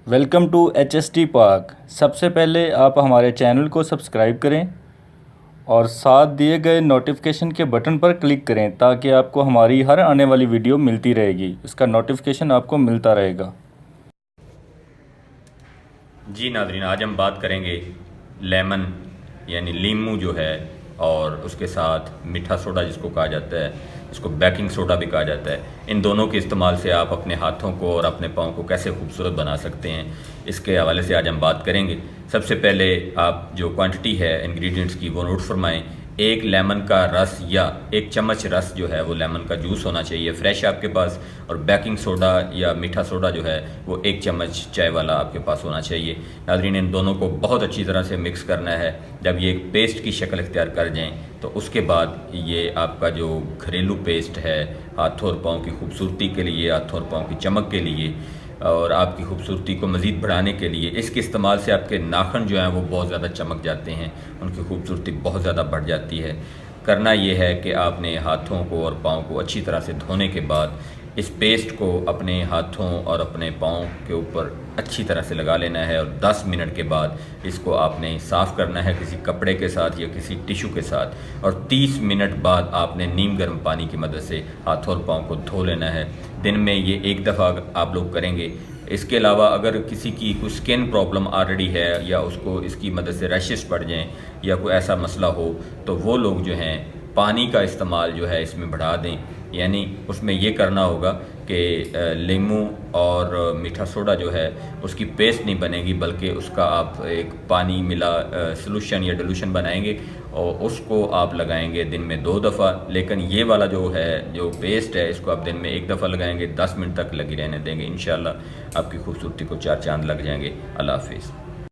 Welcome to HST park. सबसे पहले आप हमारे चैनल को सब्सक्राइब करें और साथ दिए गए नोटिफिकेशन के बटन पर क्लिक करें ताकि आपको हमारी हर आने वाली वीडियो मिलती रहेगी, इसका नोटिफिकेशन आपको मिलता रहेगा। जी नाज़रीन, आज हम बात करेंगे लेमन यानी लीमू जो है और उसके साथ मीठा सोडा जिसको कहा जाता है, इसको बेकिंग सोडा भी कहा जाता है। इन दोनों के इस्तेमाल से आप अपने हाथों को और अपने पाँव को कैसे खूबसूरत बना सकते हैं, इसके हवाले से आज हम बात करेंगे। सबसे पहले आप जो क्वांटिटी है इंग्रेडिएंट्स की वो नोट फरमाएं। एक लेमन का रस या एक चम्मच रस जो है वो लेमन का जूस होना चाहिए फ्रेश आपके पास, और बेकिंग सोडा या मीठा सोडा जो है वो एक चम्मच चाय वाला आपके पास होना चाहिए। नाज़रीन, इन दोनों को बहुत अच्छी तरह से मिक्स करना है। जब ये एक पेस्ट की शक्ल इख्तियार कर जाएं तो उसके बाद ये आपका जो घरेलू पेस्ट है हाथों और पाँव की खूबसूरती के लिए, हाथों और पाँव की चमक के लिए और आपकी खूबसूरती को मज़ीद बढ़ाने के लिए, इसके इस्तेमाल से आपके नाखून जो हैं वो बहुत ज़्यादा चमक जाते हैं, उनकी खूबसूरती बहुत ज़्यादा बढ़ जाती है। करना ये है कि आपने हाथों को और पाँव को अच्छी तरह से धोने के बाद इस पेस्ट को अपने हाथों और अपने पाँव के ऊपर अच्छी तरह से लगा लेना है और 10 मिनट के बाद इसको आपने साफ़ करना है किसी कपड़े के साथ या किसी टिशू के साथ, और 30 मिनट बाद आपने नीम गर्म पानी की मदद से हाथों और पाँव को धो लेना है। दिन में ये एक दफ़ा आप लोग करेंगे। इसके अलावा अगर किसी की कोई स्किन प्रॉब्लम ऑलरेडी है या उसको इसकी मदद से रैशेस पड़ जाएं या कोई ऐसा मसला हो तो वो लोग जो हैं पानी का इस्तेमाल जो है इसमें बढ़ा दें। यानी उसमें ये करना होगा कि नींबू और मीठा सोडा जो है उसकी पेस्ट नहीं बनेगी, बल्कि उसका आप एक पानी मिला सॉल्यूशन या डिल्यूशन बनाएंगे और उसको आप लगाएंगे दिन में 2 दफ़ा। लेकिन ये वाला जो है जो पेस्ट है इसको आप दिन में 1 दफ़ा लगाएंगे, 10 मिनट तक लगी रहने देंगे। इंशाल्लाह आपकी खूबसूरती को 4 चांद लग जाएंगे। अल्लाह हाफिज़।